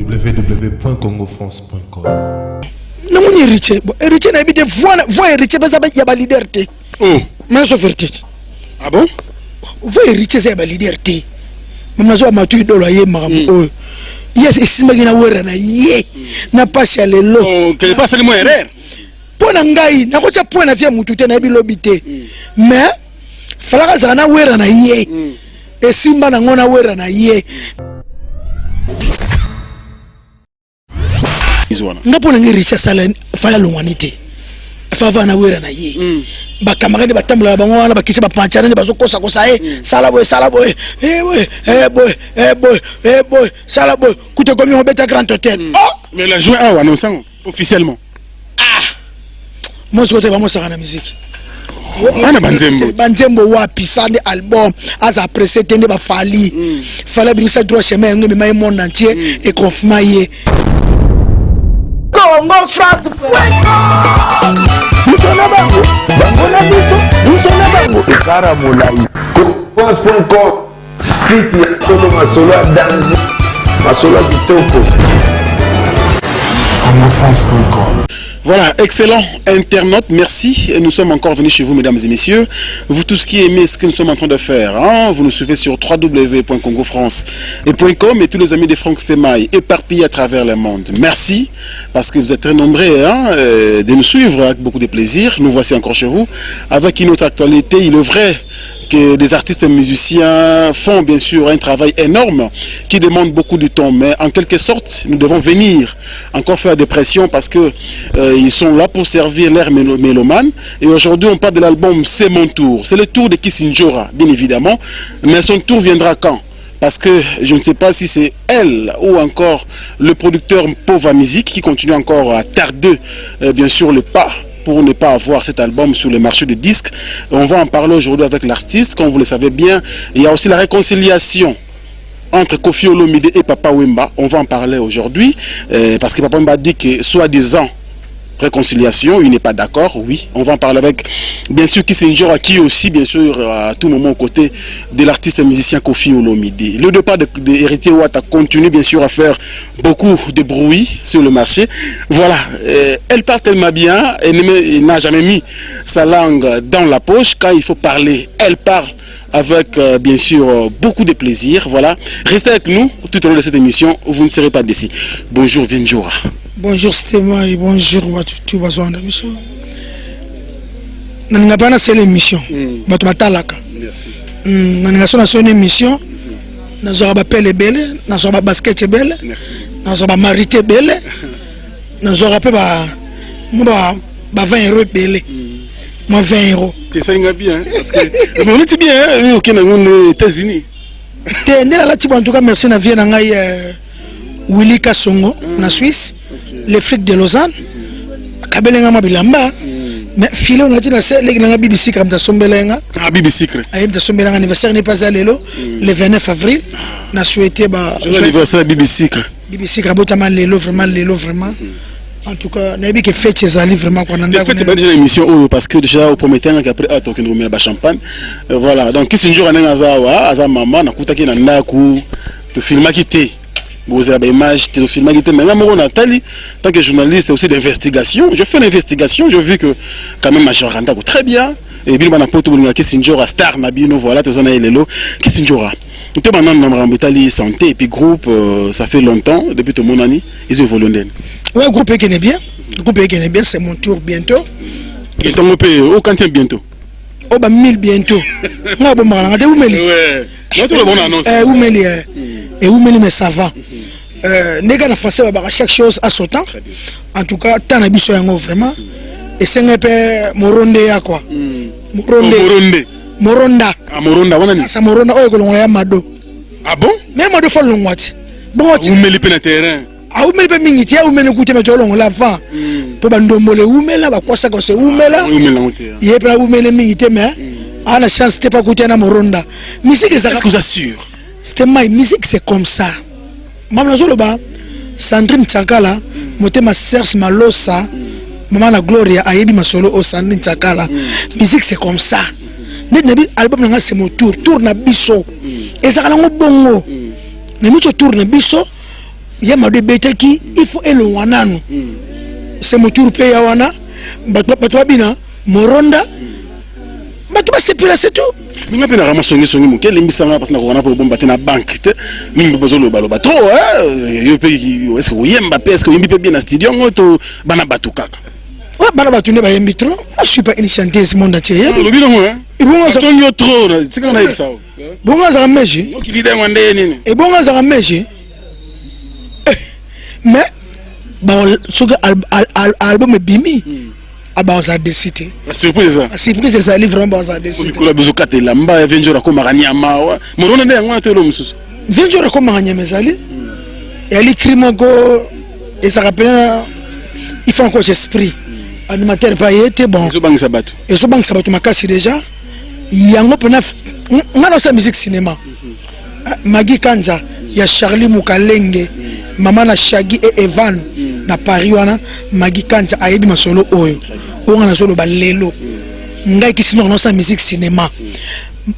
www.congofrance.com. Non, on est riche. Riche n'a pas de voix riche, parce qu'il y a la liberté. Oh, mais je fais tête. Ah bon? Voix riche, c'est la liberté. Mais je vais tu dois y aller. Yes, ici, je vais aller. Na pas si aller là. Oh, quel passe le mot erreur? Pour n'engager, n'a pas point à faire moutou na bilobité. Mais, fallait que ça na wera na yé. Et simba na ngona wera na yé. Ngapo na ngiri sala fala longwanité fa na wera na ye ba camarade ba tambla ba ngwana ba kitsa ba panchana ba sokosa kosa sala boy boy sala boy kute komi on beta grand hôtel. Oh mais la joie a annoncé officiellement. Moi je côté ba mo saka na musique ana banzembo wapi sande album as apprécié tende ba fali fala bi sa droit chemin ngemi mai monde entier et confinement ye Congo France. Voilà, excellent internaute, merci. Et nous sommes encore venus chez vous, mesdames et messieurs. Vous tous qui aimez ce que nous sommes en train de faire, hein? Vous nous suivez sur www.congofrance.com et tous les amis de Franck Stemaille éparpillés à travers le monde. Merci, parce que vous êtes très nombreux de nous suivre avec beaucoup de plaisir. Nous voici encore chez vous avec une autre actualité. Il est vrai que des artistes et musiciens font bien sûr un travail énorme qui demande beaucoup de temps, mais en quelque sorte nous devons venir encore faire des pressions parce que ils sont là pour servir l'air mélomane. Et aujourd'hui on parle de l'album C'est mon tour, c'est le tour de Kissinjora bien évidemment, mais son tour viendra quand? Parce que je ne sais pas si c'est elle ou encore le producteur Pauvre Musique qui continue encore à tarder bien sûr le pas pour ne pas avoir cet album sur le marché de disques. On va en parler aujourd'hui avec l'artiste. Comme vous le savez bien, il y a aussi la réconciliation entre Koffi Olomide et Papa Wemba. On va en parler aujourd'hui parce que Papa Wemba dit que soi-disant réconciliation, il n'est pas d'accord. Oui, on va en parler avec bien sûr Kissinjora qui aussi bien sûr à tout moment aux côtés de l'artiste et musicien Koffi Olomide. Le départ de Héritier Ouattara continue bien sûr à faire beaucoup de bruit sur le marché. Voilà, elle parle tellement bien, elle n'a jamais mis sa langue dans la poche. Quand il faut parler, elle parle avec bien sûr beaucoup de plaisir. Voilà, restez avec nous tout au long de cette émission, vous ne serez pas déçus. Bonjour Vinjora. Bonjour Stéma et bonjour Watutu Bazouanda Biso. Nanga pas na c'est l'émission. Batu batalaka. Merci. Nanga sona c'est une émission. Nazo ba pele belle, nazo ba basket belle. Merci. Nazo ba marité belle. Nazo pe ba 20 € belle. Moi 20 €. Tu sais bien parce que on est bien OK na aux États-Unis. Té ndela la tibo en tout cas merci na vie na ngai Willy Kasongo na Suisse. Les flics de Lausanne, Kabelenga Mabilamba, mais filé on a dit na BBC comme ta sombelenga. Ah BBC. Ta sombelenga anniversaire n'est pas allé le 29 avril. Na souhaité l'anniversaire BBC. BBC kabotama lelo vraiment. En tout cas, n'a que fait chez Ali vraiment qu'on a fait déjà l'émission parce que déjà au premier temps qu'après token remet ba champagne. Voilà, donc si un jour on est à maman na kutaki na ndaku to filma kité. Vous avez des images, des films, mais Nathalie, tant que journaliste aussi d'investigation, je fais l'investigation, j'ai vu que quand même je rentre très bien. Et bien on a pas tout le monde qui s'injure star Nabino voilà tous en a lelo qui s'injure. On te maintenant dans Italie santé et puis groupe ça fait longtemps depuis tout mon année ils évoluent. Ouais groupe qui est bien, c'est mon tour bientôt. Ils sont au quantien bientôt. Oh bah 1000 bientôt. Moi bon malade, où me ouais. Moi c'est une bonne annonce. Où me et où me mais ça va. Nega na français chaque chose à son temps. En tout cas, tant abisso yango vraiment. Et c'est un peu moronde ya quoi. Moronda. Ah moronda wana ni. Ça moronda oyo kolongo ya mado. Ah bon? Mais mado fol longwati. Bon tu me le terrain. Ah ou me le mingiti ya ou me kuté me tolongo la fa. Po bandombole ou me la ba kwasa ko se ou me la. Ou me la monter. Yepla ou me le mingiti mais à la chance t'es pas kuté na moronda. Musique ça. Est-ce que vous assure? C'était ma musique c'est comme ça. Maman Zoloba, Sandrine Tchakala, Motema Serge Malosa, Maman la Gloria, Ayebi Masolo, au Sandrine Tchakala. Musique c'est comme ça. L'album c'est mon tour, tour na biso. Et ça a un bongo. Mais nous tour na biso, yama de betaki il faut elo wananu c'est mon tour pe ya wana batwa bina moronda batwa sepela c'est tout minga pe na rama songi muke limbisanga parce na kona po bomba te na banque te mingi bazolo balo ba trop yo pe est-ce que oyemba pe est-ce que oyembi pe bien na studio ngoto bana batu kaka ouais bana batu ne ba yembi trop moi je suis pas une chanteuse monde entier le bilan hein et bon ça tonyo trop c'est quand on a ça bon ça meji ok l'idée ngande nini et bon ça meji mais bon ce que album bimi aba za décider la surprise c'est ça livre vraiment za décider ko la bezo katela mba venjora ko maganyama wa morona nde ngwana telo mususu venjora ko maganyama zali et crime ko et ça rappelle il faut encore esprit animateur pas été bon zo bangisa batu et zo bangisa batu makasi déjà yango pena ngalo sa musique cinéma Magi Kanza ya Charlie Mukalenge mama na Shaggy et Evan na Paris wana Magi Kanza ayebi masolo oyo onga na solo balelo ngai kisino no sa musique cinéma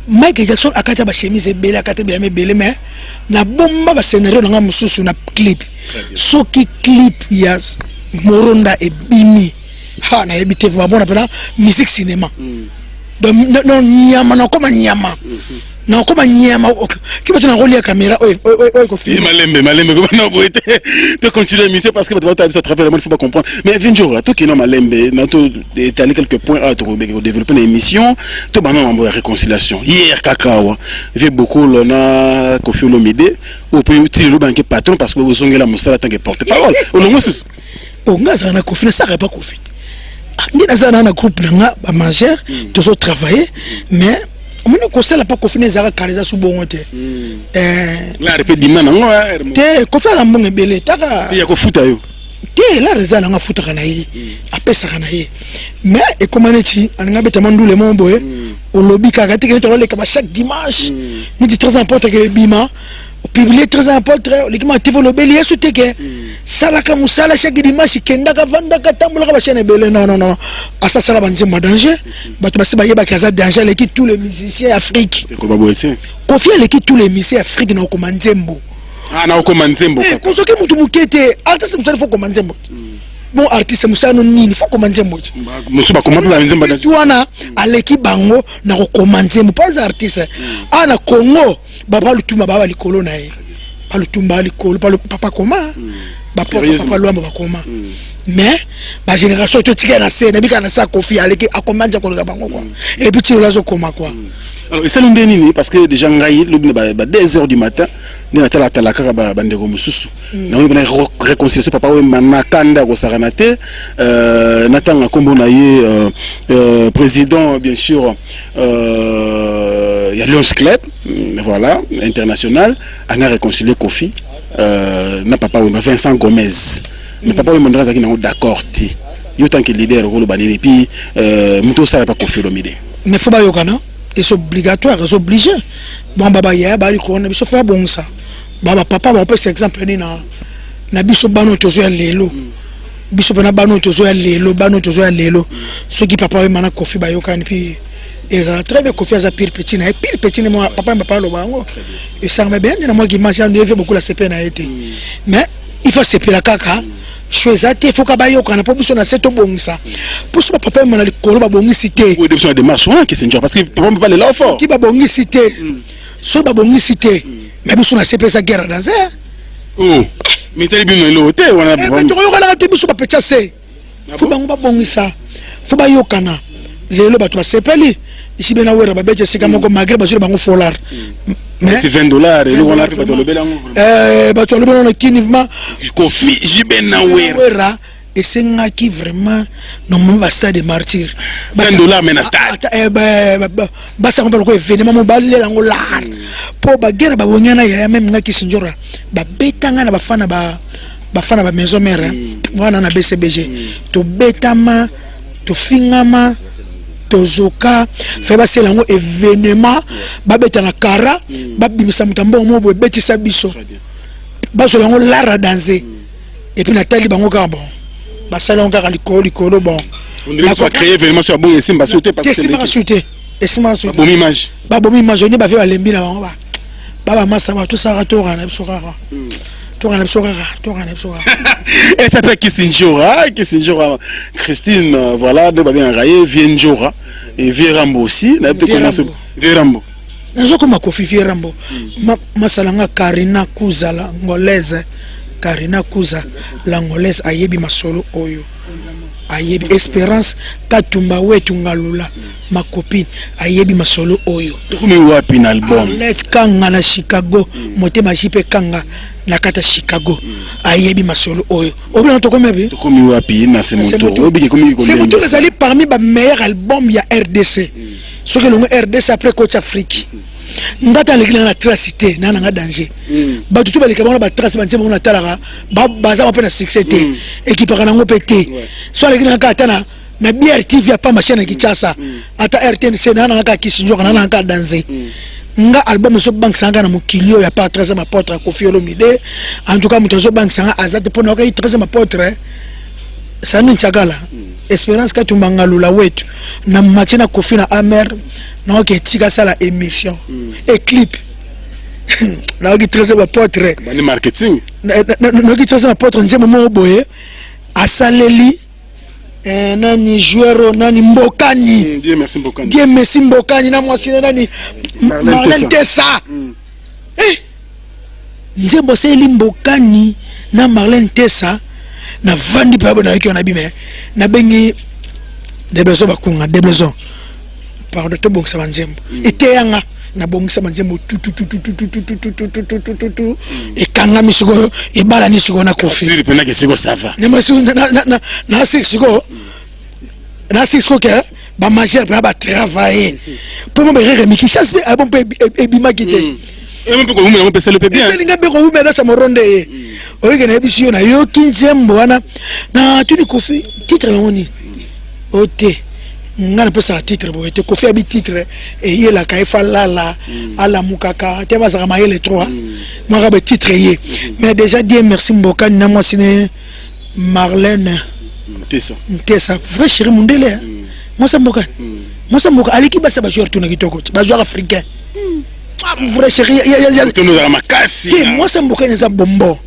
Michael Jackson akata ba chemise bela akata ba bele mais na bomba ba scénario nga mususu na clip soki clip ya moronda e bimi ha na yebi te va bona pena musique cinéma donc non nyama na koma nyama na koma nyama ki bato na roli ya caméra oy ko film malembe ko na boite te continuer l'émission parce que bato ta bisa travers le monde faut pas comprendre mais Venjora to ki no malembe na to étaler quelques points à to développer une émission to bana mambo ya réconciliation hier kakawa j'ai beaucoup lona Koffi Olomide au peut utiliser le banque patron parce que vous zongela musala tant que porte-parole olongo sus ongaza na Koffi na ça pas Koffi ni na na groupe na ba majeur toujours travailler mais on ne conseille pas Koffi nezaka kariza su bongo te la répète dimana ngo te Koffi la mbonge belé taka ya ko futa yo te la reza nga futa kana yi apesa kana yi mais et comment neti anga beta mandule mon boy au lobby kaka te ke to le ka chaque dimanche ni dit très important que bima publier très important l'équipement TV lobeli yesu teke sala ka musala chaque dimanche kenda ka vanda ka tambola ka chaîne belé non asa sala banzema danger bato basi ba yeba kaza danger l'équipe tous les musiciens Afrique ko ba boetse Koffi l'équipe tous les musiciens Afrique na ko manzembo na ko manzembo ko soki mutu mukete artiste musala faut ko manzembo bon artiste musano nini faut ko manzembo musu ba comment ba nzemba tu wana à l'équipe bango na ko manzembo pas artiste ana Congo baba lutumba baba likolo na ye pas lutumba likolo pas le papa comment papa loamba bakoma mais ba génération to tika na scène bika na sa Koffi aleki akomanja ko nga bango quoi et puis tu lazo koma quoi alors ça l'on nini parce que déjà ngai lobina ba 2h du matin ndina tala tala kaka ba ndeko mususu na on bana réconciliation papa we manakanda ko saranate natanga kombo na ye président bien sûr il y a Lions Club voilà international a réconcilié Koffi na papa we Vincent Gomez mais papa we mondra zaki na d'accord ti yo tant que leader ko lo banini puis muto sala pas Koffi Olomide mais faut ba yokana et c'est obligatoire c'est obligé bon baba ya ba ko na biso fa bon ça baba papa ba peut exemple ni na biso bano tozo ya lelo biso na bano tozo ya lelo ce qui papa we mana Koffi ba yokani puis et ça très bien Koffi za pire petit moi papa lo bango et ça me bien na moi qui mange on fait beaucoup la CP na été mais il faut CP la kaka choisir faut ka ba yokana pour biso na seto bongisa pour ce papa mana likolo ba bongisité oui depuis de marche on que c'est parce que papa pas là fort qui ba bongisité so ba bongisité mais biso na CP sa guerre dans ça oh mais tali bino lo te wana mais to yokana te biso ba petcha c'est faut ba ngba bongisa faut ba yokana lelo ba to ba sepeli ici bena wera ba beche sika moko malgré ba sur bango folar mais $20 et on a fait le bel ba to le bel kinivement Koffi jibena wera et c'est nga qui vraiment non ba stade de martyr $20 mais na stade ba sa ko ko événement mo ba lela ngolar po ba guerre ba wonyana ya même nga ki sinjora ba betanga na bafana ba maison mère wana na BCBG to betama to fingama tozoka fait passer lango événement babeta na kara babimisa mutambo mo bo betisa biso baso lango lara danser et puis Nathalie bango ka bon basala on ka likolo bon on va créer événement sur bon et simba sauter parce que c'est pas sauter et simba sauter bon image on ne ba fait alembi na bango ba massa ba tout ça ratora na biso kaka Elle s'appelle Kissinjora. Christine, voilà, de Babien Raye, Vienjora. Et Vierambo aussi. Vierambo. Nazo comme Kofi Vierambo. Masalanga Karina Kuza la ngolaise. Karina Kuza la ngolaise ayebi masolo oyo. Ayebi Espérance Katumba wetu ngalula ma copine ayebi masolo oyo. Tukumi wapi na album? Let's kanga na Chicago. Motema jipe kanga na kata Chicago. Ayebi masolo oyo. Obi na tokome bi? Tukumi wapi na Semoto. Obi komi ko. Semoto les ali parmi les meilleurs albums ya RDC. Ce que le RDC après coach Afrique. Ngata lekila na tracité na nga danger. Ba tutu ba lekama ba trace ba nzema na talaka ba baza ba na succès té équipe kana ngo pété. So lekila ka tana na BRTV pa machine na Kinshasa. Ata RTNC na nga Kisinjo kana na nga danger. Nga album so bank sanga na mukilio ya pa 13e apôtre Koffi Olomide. En tout cas mutozo bank sanga azate pona ka 13e apôtre. Sami Nchagala. Espérance Katumba ngalula wetu na machina Koffi na Amer na ke tika sala émission et clip na ki 13e apôtre bani marketing na ki 13e apôtre nzema mo boye asaleli nani joueur nani Mbokani Dieu merci Mbokani Dieu merci Mbokani na mwasine nani Marlène Tessa nzembo seli Mbokani na Marlène Tessa na vandi pabo na yiki na bime na bengi deblezo bakunga deblezo pardon to bongisa banzembo eteyanga na bongisa banzembo tu e kanga misugo e bala ni sugo na Koffi siri pena ke siko sava ne masu na siko na siko ke ba majeur ba travailler pour me remiki chance be bon pe ebima kite et même ko vous me le bien c'est linga be ko vous me na sa moronde oye na ebisio na yo kinzembo wana na tuni Koffi titre ngoni ote ngana pesa titre bo ete Koffi abi titre et yela ka ifa lala ala mukaka te bazaka mayele 3 moi ba titre yé mais déjà Dieu merci Mbokani na moi sine Marlène Tessa vrai chéri mundele moi ça Mbokani aliki basa ba joueur tuna kitoko ba joueur africain vrai chéri ya to nous à makasi moi ça Mbokani za bombo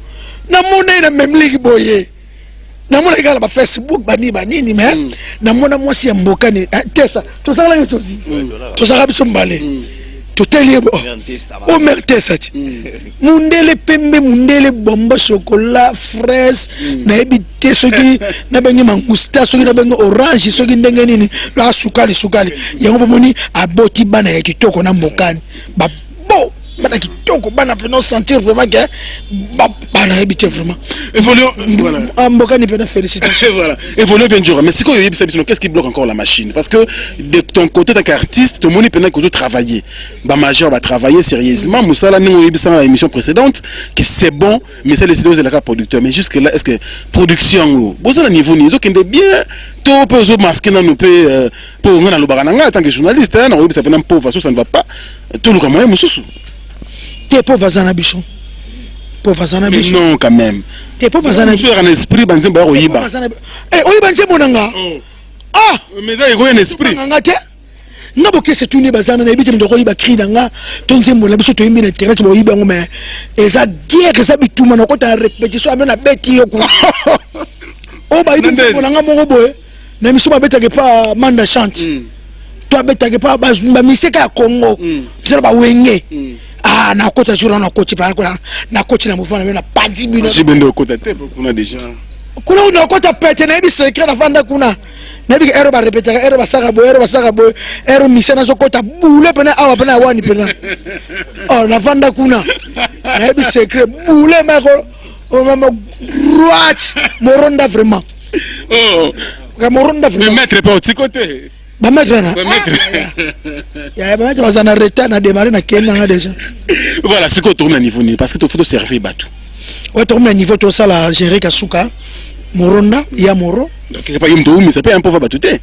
na mona na même ligue boye na mona igala ba Facebook bani mais na mona mwasi ya Mbokani Tessa to sala yo tozi to sala biso mbale to teli o Tessa mundele pembe mundele bombo chocolat fraise na ebite soki na bengi mangusta soki na bengi orange soki ndenge nini la sukali yango bomoni aboti bana ya kitoko na Mbokani ba bo bana kitoko bana peut sentir vraiment que bana habité vraiment évoluons voilà Mbokani peut félicitations voilà évoluons Vienjora mais c'est quoi qu'est-ce qui bloque encore la machine parce que de ton côté tant qu'artiste tout le monde peut que travailler ba majeur va travailler sérieusement Moussala nous yebisa dans l'émission précédente que c'est bon mais c'est les studios de la producteur mais jusque là est-ce que production besoin niveau nizo qui est bien tout peut zo masquer dans nous peut pour ngana lo baranga en tant que journaliste hein on yebisa pendant pauvre ça ne va pas tout le comment mususu t'es pauvre Zana Bichon mais non quand même t'es pauvre Zana Bichon un esprit banzembo ya oyiba oyiba nzembo nanga mais ça il y a un esprit nanga te ngabo ke c'est tout ne bazana na ebite ndo oyiba cri nanga to nzembo na biso to yimbi na internet bo oyiba ngome eza guerre za bituma na kota répétition amena beti yo ku o ba yiba nzembo nanga moko boye na miso ba beta ke pa manda chante to beta ke pa ba miseka ya Congo tu ba wenge na kota jura na coach par quoi na coach na mouvement na pas 10 minutes jibendo kota te kuna déjà kuna na kota pete na bi secret na vanda kuna na bi ero ba répéter ero ba saka boy ero misena zo kota boule pena awa pena wani pena na vanda kuna na bi secret boule meko o mama droite moronda vraiment moronda vraiment mais maître pas au petit côté ba maître na ba maître ya ba maître bazana retard na démarrer na Kenya déjà voilà c'est quoi tourner à niveau parce que tu faut servir bateau ouais tourner à niveau to ça la gérer kasuka moronda ya moro donc pas yimdo mais ça peut un pauvre bateau té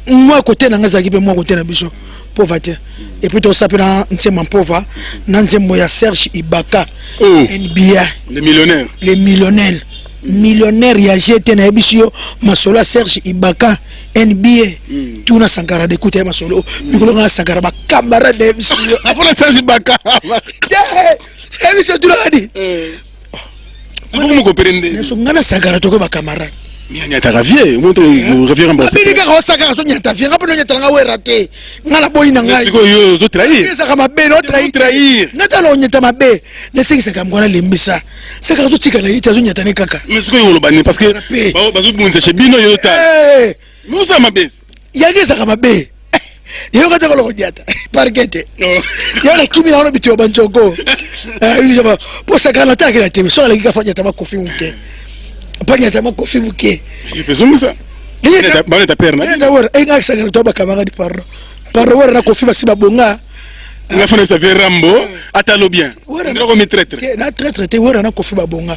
moi côté na ngazaki pe moi côté na biso pauvreté et puis to ça pe na nsema pauvre na nzembo ya Serge Ibaka NBA les millionnaires ya jeté na bisio masolo Serge Ibaka NBA tout na Sankara d'écouter masolo mikolo na Sankara ba camarade de bisio après Serge Ibaka bisio tout la dit Comment comprendre? So ngana sagara to ko ba camarade. Ni ata ravier, montre ravier en Abi ka ko sagara so nyata vie, ngapa no nyata nga wera te. Ngala boy na ngai. Siko yo zo trahir. Saka mabe no trahir. Ngata lo nyata mabe. Ne sika saka ngona lembisa. Saka so tika na yita zo nyata ne kaka. Mais siko yo lo bani parce que bazo bunza chez bino yo ta. Mo sa mabe. Yage saka mabe. Yo ka ko lo nyata. Parkete. Yo na kimi na lo bitio banjoko. Po saka na ta kila tebe. So la kika fanya tama kofi mke. Panya tama kofi mke. Pesumi ça. Ba ta perna. Nga wora e nga saka to ba kamanga di parlo. Parlo wora na kofi basi babonga. Nga fana ça fait Rambo, atalo bien. Ndoko mi traître. Na traître te wora na kofi babonga.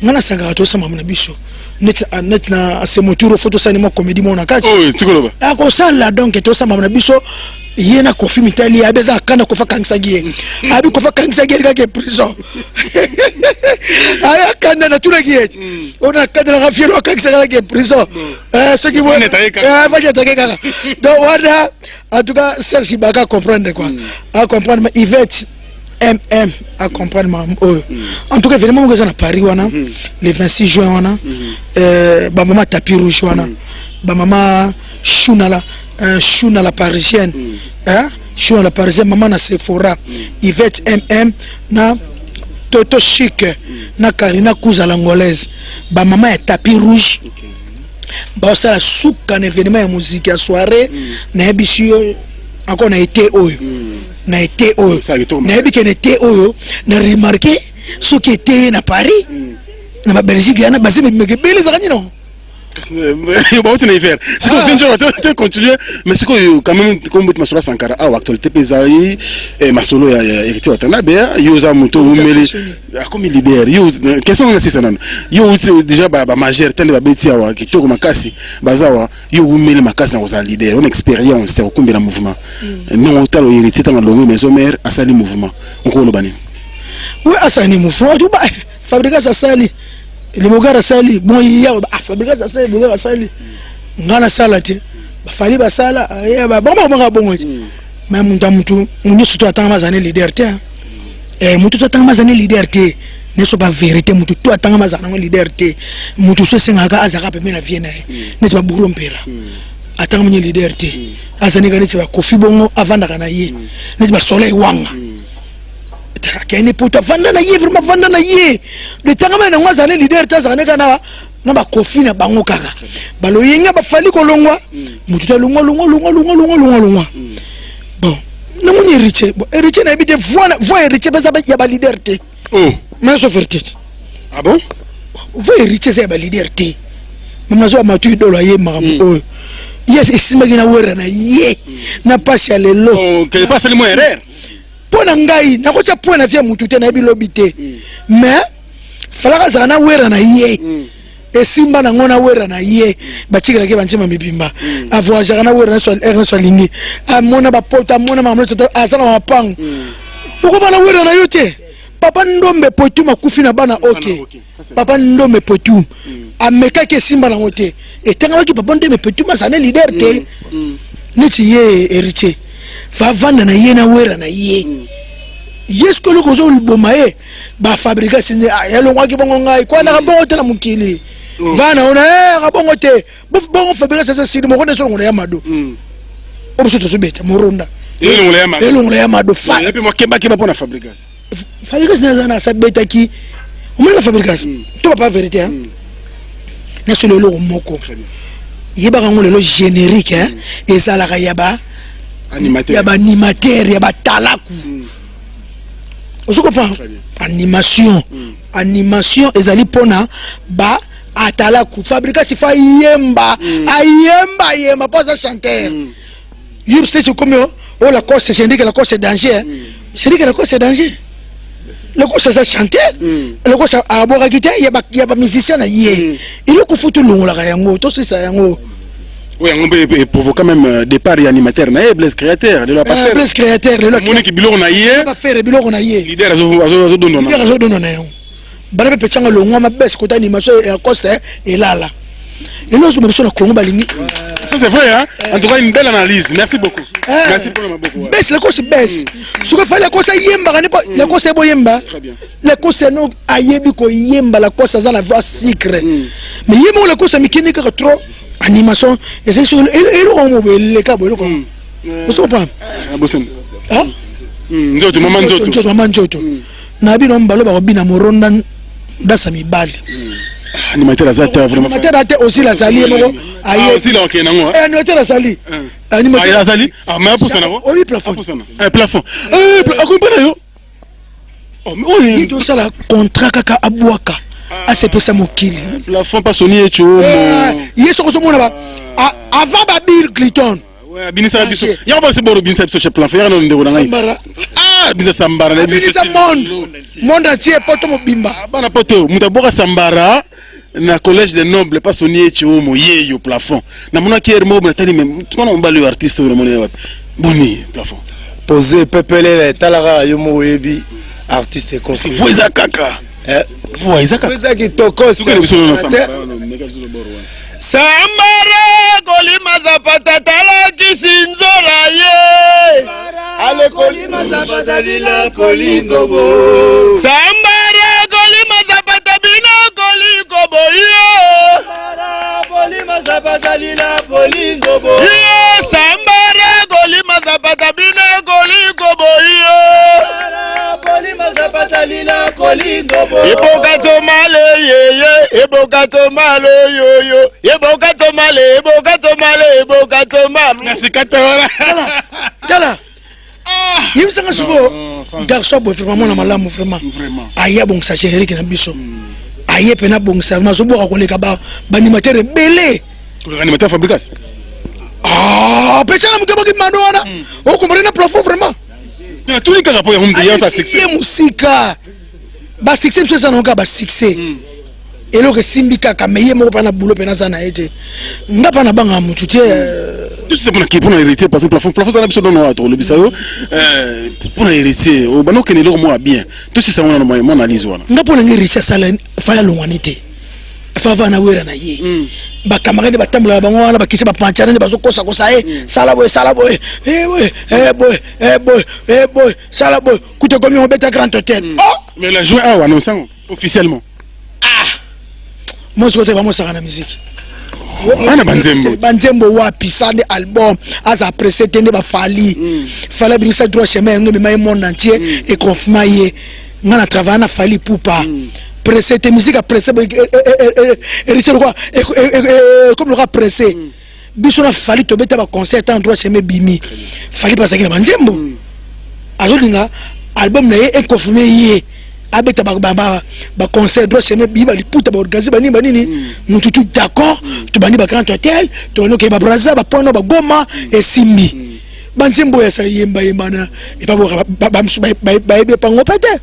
Ngana saka to sama na biso. Net na se moturo photo sanima comédie mona kati. Oh, tikoloba. Ako sala donc to sama na biso. Yena kofi mitali abeza kana kofa kangisagie. Abi kofa kangisagie ka prison. Aya kana na tuna kieti. Ona kana na fielo kangisagie ka prison. Ce qui veut va jeta kaka. Donc voilà en tout cas Serge Baka comprendre quoi. À comprendre Yvette MM à comprendre en tout cas vraiment on à Paris wana le 26 juin wana ba maman tapis rouge wana ba maman Shuna la parisienne hein Shuna la parisienne maman na Sephora Yvette MM na Toto Chic na Karina Kouza l'angolaise ba maman ya tapis rouge ba ça la souka na événement ya musique ya soirée na ebisio encore na été oyo na été oyo na ebi ke na été oyo na remarqué ce qui était na Paris na Belgique na basi me bele zakani non. Bon, tu n'es faire. C'est que tu continues, mais c'est que quand même, comme tu m'as sur la Sankara, ah, actualité pesaï, et ma solo hérité Watanabe, yoza muto umeli, comme leader, quels sont les systèmes? Yo déjà ba majeur, tant de babeti awa, qui tourne makasi, bazawa, yo umeli makasi na oza leader, on expérience, c'est au combien de mouvement. Non, au tal hérité dans le maison mère, à sali mouvement. On coule le bani. Oui, à sali mouvement, tu vas fabriquer ça sali. Le mogara sali bon ya fabriquer ça sali mogara sali ngana salati ba fali ba sala ya ba bon bon mais mutu mutu surtout attend mazane leader te mutu attend mazane leader te ne so ba vérité mutu to attend mazane leader te mutu so senga ka azaka pe na viena ne ba burompera attend mon leader te azani ka ne ba kofi bongo avanda kana ye ne ba soleil wanga kene poto vanda na ye vraiment vanda na ye le tangama na ngwa zane leader ta zane kana na ba kofi na bango kaka balo yenga ba fali ko longwa mutu ta longwa bon na moni riche bon riche na ebite voix riche ba ya ba leader te mais so ferté ah bon voix riche za ba leader te mama zo matu dolo ye makambo yes isimagi na wera na ye na passe ya lelo que passe le moins erreur pona ngai na ko cha pona via mutu te na bilobi te mais falaka zana wera na ye e simba na ngona wera na ye ba chikela ke banchema mibimba avoyager na wera na so lingi amona ba pota amona mamlo so asana mapang uko bana wera na yote papa ndombe potu makufi na bana okay papa ndombe potu ameka ke simba na ngote e tanga waki papa ndombe potu masane leader te niti ye héritier va vendre na ye na wera na ye yes ko loko zo boma ye ba fabriquer sine ya longwa ki bongo ngai kwa na bongo te na mukili vana ona ga bongo te bongo fabriquer ça sine mo ko ne so ngona ya mado obuso to subeta moronda elongole ya mado fa et puis moi keba pour fabriquer na sa beta ki o mo na fabriquer to pas vérité hein na so le moko yeba ga ngole lo générique hein et ça la yaba animateur yaba animateur yaba talaku vous comprenez animation ezali pona ba atalaku fabriquer si fa yemba ayemba pas chanteur yub c'est comme oh la cause c'est que la cause c'est danger c'est que la cause c'est danger le cause c'est chanteur le cause a boka guitare yaba musicien na ye il ko futu longola ka yango to c'est ça yango. Oui, on peut provoquer même départ et animateur, Blaise créateur, de la passer. Blaise créateur, de la passer. Mon équipe bilon na yé. Pas faire bilon na yé. Leader azo donno. Leader azo donno na yo. Bana pe changa longo ma best côté animation et coste et là. Et nous sommes sur le Congo balingi. Ça c'est vrai, hein. En tout cas, une belle analyse. Merci beaucoup. Merci pour le beaucoup. Baisse, la cause baisse. Ce que fait la cause yemba, la cause est yemba. Très bien. La cause est non ayebi ko yemba, la cause ça la voix sucre. Mais yemba la cause mikini ka trop animation. Et c'est sur et on mobile les câbles comme. Vous comprenez? Bossen. Hein? Nzoto maman nzoto. Nzoto maman nzoto. Na bi no mbalo ba bina moronda dasa mibali. Animateur azata vraiment. Animateur ate aussi la sali moko. Ah aussi là OK nango. Animateur la sali. Animateur la sali. Ah mais pour ça nango. Oui plafond. Un plafond. Accompagne yo. Oh mais on est tout ça la contrat kaka abwaka. Ah c'est pour ça mokili. Plafond pas sonné cho. Yeso ko so mona ba. Avant ba Bill Clinton. Ouais, Binisa biso. Ya ba se boro Binisa biso chez plafond. Ya no ndeko na ngai. Sambara. Ah, Binisa Sambara na Binisa monde entier poto mobimba. Bana poto mutaboka Sambara na collège des nobles pas sonné cho moye yo plafond. Na mona kier mo na tali même tout on balio artiste na mona boni plafond. Poser pepele talara yo mo yebi artiste construit. Voiza kaka. Voiza kaka. Voiza ki tokos. Tukele biso na Sambara. Sambara kolima zapata tala kisinzora ye. Ale kolima zapata bila kolingobo. Sambara kolima zapata bila kolingobo ye. Sambara kolima zapata bila kolingobo. Ye sambara kolima zapata bila kolingobo ye. Sambara kolima zapata bila kolingobo. Eboka tomale ye eboka tomale yo. Eboka tomale. Merci Katora. Tala. Il me semble que garçon boy vraiment na malamu vraiment. Aya bon ça chéri ki na biso. Aya pena bon ça na so boka koleka ba animateur belé. Ko animateur Fabricas. Ah, petana mukaba ki mandona. O comprendre na plafond vraiment. Na tous les cas pour on dit ça succès. C'est musika. Ba succès ça non ka ba succès. Et là que simbi kaka meye mo pa na boulot pena ça na été. Ngapa na banga mutu tie tout c'est pour hériter parce que plafond ça n'a pas besoin de le bisayo pour hériter au bano que les logs moi bien tout c'est ça mon analyse wana ngapo na ngiri sala fala longwanité fa va na wera na ye ba camarade ba tambula ba ngwana ba kitse ba panchana ba zokosa kosa sala boy sala boy kute komi on beta grand hôtel mais la joie a annoncé officiellement moi je côté ba mo saka na musique ana banzembo wapi sande album as apprécié tende ba fali fala binisa droit chemin ngome mai monde entier et confinement ye ngana travailler na fali poupa pressé te musique pressé et quoi comme le rap pressé biso na fali to beta ba concert en droit chemin bimi fali pas ça ki na banzembo azolinga album na ye et confinement ye abeta ba concert droit chemin biba liputa ba organiser ba nini mutu tout d'accord to bani ba grand hôtel to no ke ba braza ba pono ba goma et simbi banzembo ya sa yemba na e ba ba ebe pango pete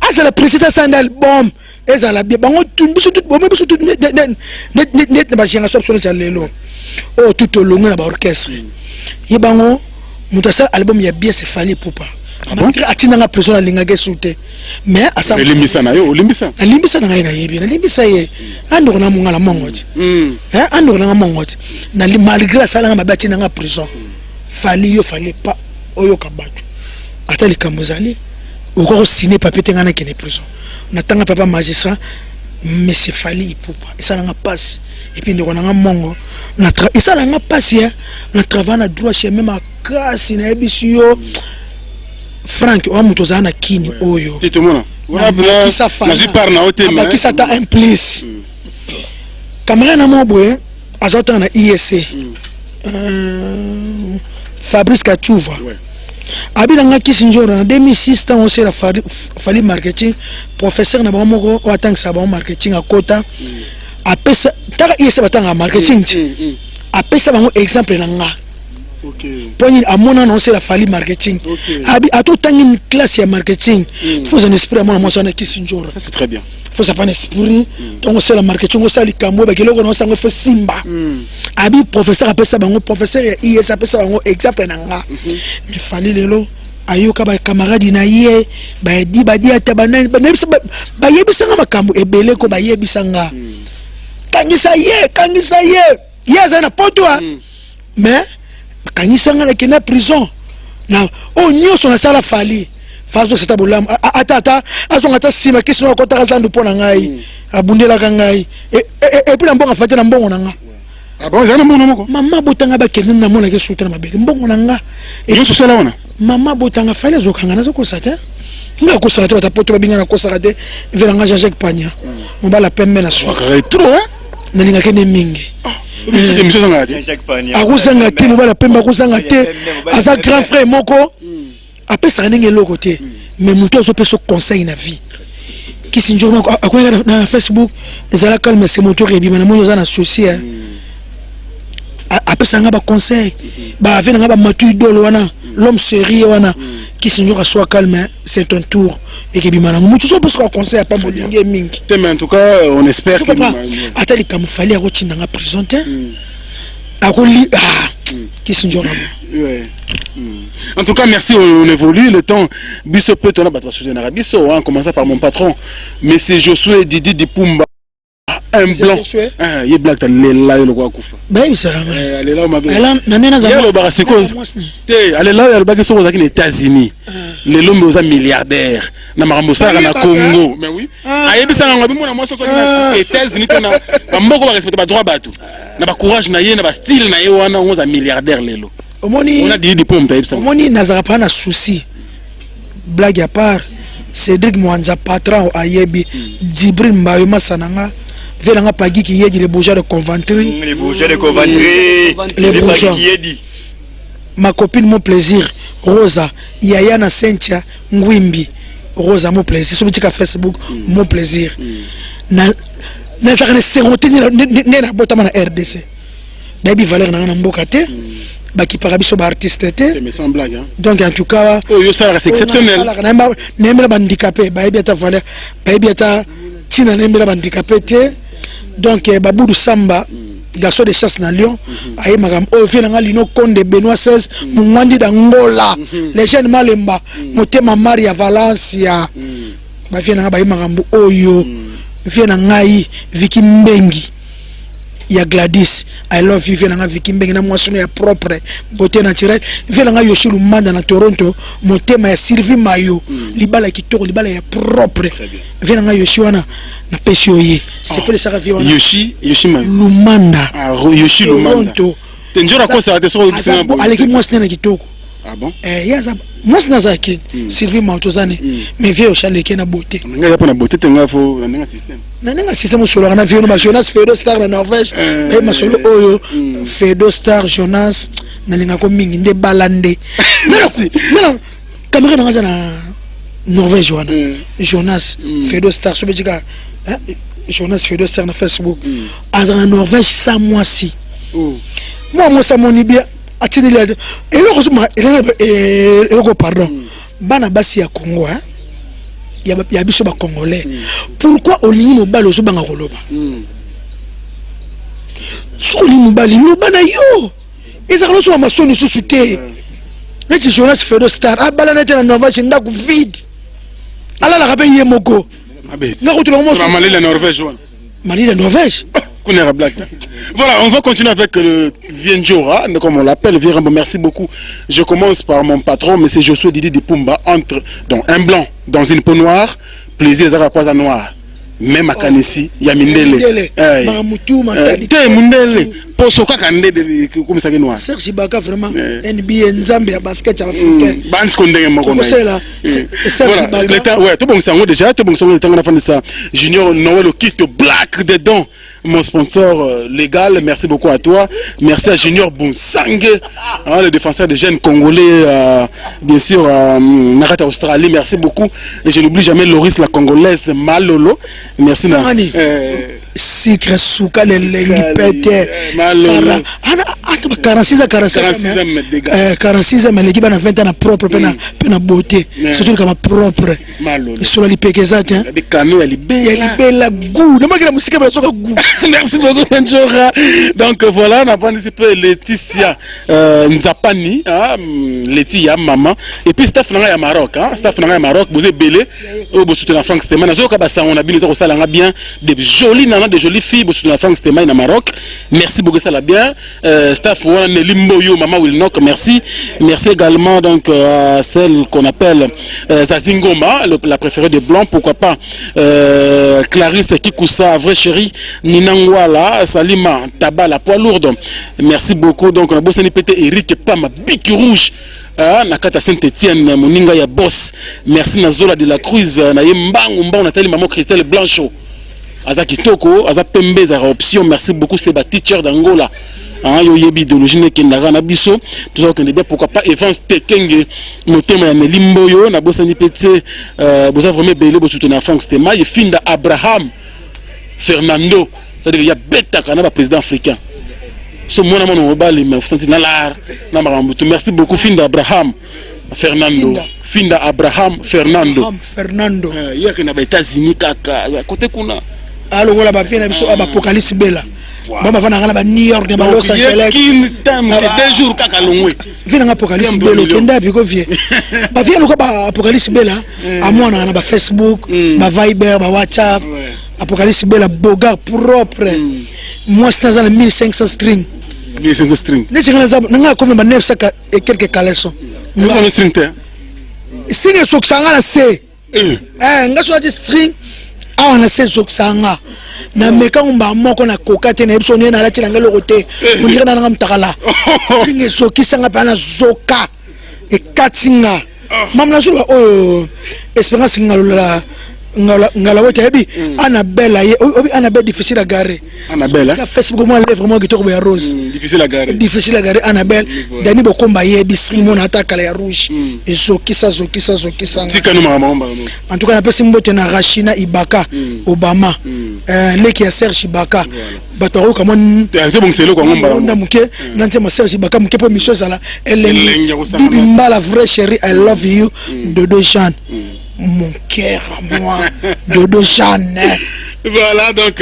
asa la président sandal bomb eza la bien bango tout biso tout bombe biso tout net ba chenga sop sur lelo oh tout au long na ba orchestre ye bango mutasa album ya bien c'est fallait poupa atina nga pression linga ke souté mais asa limbisa na yo limbisa na ngai na yebi na limbisa ye ando na mongala mongoti ando na mongoti na malgré ça nga mabati na nga prison fali pas oyo kabatu ata likambozali ukoko signer papier tenga na kene prison natanga papa magistrat mais c'est fali ipupa ça nga passe et puis ndiko na nga mongo na ça nga passe ya na travail na droit chez même à kasi na ebisio Frank o muto zana kini oyo titomona wala kisa fa na jipar na hôtel kisa ta implice caméra na mobwe azota na ISC Fabrice Kachuva abila nga kisinjora na 2006 tant on sait la fali marketing professeur na ba moko o atang sa ba marketing akota apesa taka ISC batanga marketing apesa bango exemple na nga Poni à mon annonce la fali marketing. Abi à tout temps une classe ya marketing. Faut un esprit à moi ça na kisinjora. C'est très bien. Faut ça pas un esprit. Donc c'est la marketing on sali kambo ba keloko no sango fait simba. Abi professeur appelle ça bango professeur ya IS appelle ça bango exemple na nga. Mais fali lelo ayoka ba camarade na ye ba di ata ba yebisa nga makambo ebele ko ba yebisa nga. kangisa ye aza na poto mais kangisa nga na prison na o nyonso na sala fali fazo seta bolam ata azonga ta sima kiso na kota zandu pona ngai abundela ka ngai et puis na mbonga fate na mbongo na nga bon zana mbongo moko mama botanga ba kende na mona ke sutra mabele mbongo na nga nyonso sala wana mama botanga fale zokanga na zoko sata nga ko sata ta poto babinga na ko sata vela nga Jean-Jacques Pagna mbala pembe na so retro na linga kene mingi akuzanga te mobala pembe akuzanga te aza grand frère moko apesa ndenge loko te mais muto azopesa conseil na vie kisi njoma akoyaka na Facebook ezala calme c'est moto rebima na moyo za na souci apesa nga ba conseil ba avena nga ba matu idole wana l'homme sérieux wana kisi njoma soit calme c'est ton tour et que bimana muto so pesa conseil a pas bolinge mingi mais en tout cas on espère que atali kamufali akotinda nga prison te akoli kisi njoma En tout cas, merci, on évolue. Le temps, Bisso peut on a battu en Arabiso, en commençant par mon patron, mais c'est Josué Didi Dipumba. Un blanc. Il est black, il est là, il est koufa. Ben, ça va. Elle est là, ma belle. Elle est là, barasicose. Elle est là, elle est là, aux États-Unis. Les l'homme aux milliardaires. Na marambosa na Congo. Mais oui. Ayebi ça ngabi mona moi soso na États-Unis na mboko ba respecter ba droit batu. Na ba courage na ye na ba style na ye wana aux milliardaires lelo. On a dit des pommes, taïb ça. Omoni nazara pas na souci. Blague à part, Cédric Mwanza patron ayebi Djibril Mbayo Masananga. Velanga pagi qui yedi les bourgeois de Coventry. Les bourgeois de Coventry. Les bourgeois. Ma copine mon plaisir, Rosa, Yayana Cynthia Ngwimbi. Rosa mon plaisir. Sur le Facebook, mon plaisir. Na zakane seronte ne na botama na RDC. Baby Valère na mboka te. Baki parabiso ba artiste te. Mais sans blague hein. Donc en tout cas, ça c'est exceptionnel. Nemela bandicapé, baby ata Valère, baby ata Tina nemela bandicapé te. Donc Babou Samba, garçon de chasse na Lyon, aye magam o vient nga lino Conde Benoît XVI, Mungwandi d'Angola, les jeunes Malemba, Motema Maria Valencia. Ba vient nga baye magambo oyo, vient ngai Vicky Mbengi. Ya Gladys, I love you, vient nga Vicky Mbengi na moisson ya propre, beauté naturelle, vient nga Yoshi Lumanda na Toronto, Motema ya Sylvie Mayo, libala kitoko, libala ya propre. Vient nga Yoshi wana na pesioye. C'est pas le Saravi wana. Yoshi Mayo. Lumanda. Ah, Yoshi Lumanda. Tenjora ko ça te so bisina. Aleki moisson na kitoko. Ah bon? Yaza moisson na zaki, Sylvie Mautozane, mais vieux Yoshi aleki na beauté. Nga ya pona beauté tenga fo na système. Na système solo na vieux no Jonas Fedo Star na Norvège, et ma solo oyo Fedo Star Jonas na linga ko mingi nde balande. Merci. Non, caméra na na Norvège wana. Jonas Fedo Star so bejika Jonas Fedo Star na Facebook. Azana Norvège ça moi si. Moi ça moni bien atini la et le pardon. Bana basi ya Congo hein. Ya biso ba congolais. Pourquoi olingi mobalo zo banga koloba? Soli mobali lo bana yo. Ezakalo so masoni so suté. Neti Jonas Fedo Star abala nete na Norvège ndaku vide. Ala la rabe yemoko. Mali la Norvège. Mali la Norvège. Voilà, on va continuer avec le Vienjora, comme on l'appelle, Virambo. Merci beaucoup. Je commence par mon patron, M. Josué Didi Dipumba, entre donc, un blanc dans une peau noire, plaisir à pas à noir. Même à Kanissi, il y a Mindele. Mindele. Posoka Kandé, comme ça, noir. Serge Ibaka, vraiment, NBA, Nzambia, basket africain. Bans Kondé, voilà, le temps, ouais, tout bon, ça, déjà, tout bon, le temps, on a fait ça. Junior Noël, kit black dedans. Mon sponsor légal, merci beaucoup à toi. Merci à Junior Bonsang, le défenseur des jeunes congolais, bien sûr, Narata Australie, merci beaucoup. Et je n'oublie jamais Loris, la congolaise, Malolo. Merci. Secret Souka, les pétés. Malolo. 46 ans, mais l'équipe a 20 ans propre, peine beauté. Surtout comme propre. Malolo. Sur les péquezat, hein. Des canaux, elle est belle. Elle est belle, la goût. Ne pas que la musique est goût. Merci beaucoup, Benjora. Donc voilà, on a participé Laetitia Nzapani, Laetitia maman, et puis staff nanga ya Maroc, staff nanga ya Maroc, vous êtes belé, vous soutenez Franck Stéman. Nazo kabasa on a bien nous ça langa bien, des jolies nanas, des jolies filles, vous soutenez Franck Stéman na Maroc. Merci beaucoup ça la bien. Staff wana Nelimbo yo maman Wilnok, merci. Merci également donc à celle qu'on appelle Zazingoma, la préférée des blancs, pourquoi pas Clarisse Kikoussa, vraie chérie, Ninangwala, Salima, Taba, la poids lourde. Merci beaucoup. Donc, on a bossé pété Eric Pama, Bic Rouge, Nakata Saint-Etienne, Moninga ya Boss. Merci Nazola de la Cruz, Nayembang, on a tellement maman Christelle Blanchot. Azaki Toko, Azapembe, Zara Option. Merci beaucoup, c'est ma teacher d'Angola. Yo yebi idéologie ne kendara na biso toujours que bien pourquoi pas Evans Tekenge motema ya Melimbo yo na bosani pété vous avez vraiment belé bo soutenir Franck Stéman et Finda Abraham Fernando, c'est-à-dire qu'il y a bêta kana président africain. Ce mon amour au bal mais vous na lar na marambutu. Merci beaucoup Finda Abraham Fernando. Finda Abraham Fernando. Fernando. Il y a que na États-Unis kaka côté kuna. Alors voilà ba fina biso apocalypse bela. Baba vana ngala ba New York de Los Angeles. Qui temps que 2 jours kaka longwe. Vina apocalypse bela kenda biko vie. Ba vie no ba apocalypse bela amona na ba Facebook, ba Viber, ba WhatsApp. Apocalypse bela boga propre. Moi c'est dans 1500 string. 1500 string. Les gens nga comme ba 900 et quelques caleçons. Nga string te. Singe soksanga na se. Nga so ati string awa na se soksanga. Na meka umba moko na kokate na ebso na lati ngelo kote unira na ngamtakala singe soki sanga pana zoka e katinga mamna sulu espérance ngalola ngala wote ebi Annabelle ye obi Annabelle difficile à garer. Annabelle Facebook moi lèvre vraiment kitoko ya rose difficile à garer Annabelle dani bokomba ye bisri mon attaque la rouge et soki sa tika no mama en tout cas na pesi mbote na Rachina Ibaka Obama leki ya Serge Ibaka bato ko mon te bon c'est le ko ngomba on muke nanti ma Serge Ibaka muke po mission sala elle bibi mbala vraie chérie I love you Dodo Jeanne. Mon cœur à moi, Dodo Jeanne. Voilà, donc,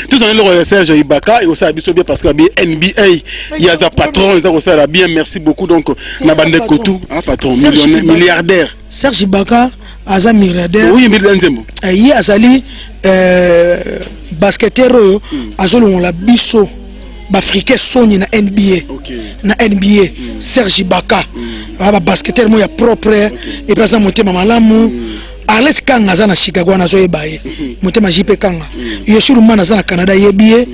tous en le Serge Ibaka et aussi à Bissobia parce que NBA, il y a un patron, ils ont aussi bien, merci beaucoup. Donc, Nabande Kotou, un patron, milliardaire. Serge Ibaka, Aza milliardaire. Oui, milliardaire. Il y a Azali, basketteur, Azolo, on l'a bisso. Bafrique Sony na NBA na NBA Serge Ibaka aba basketteur mo ya propre et pesa motema malamu Alex Kanga za na Chicago na zo ebaye motema JP Kanga Yeshuru mana za na Canada yebie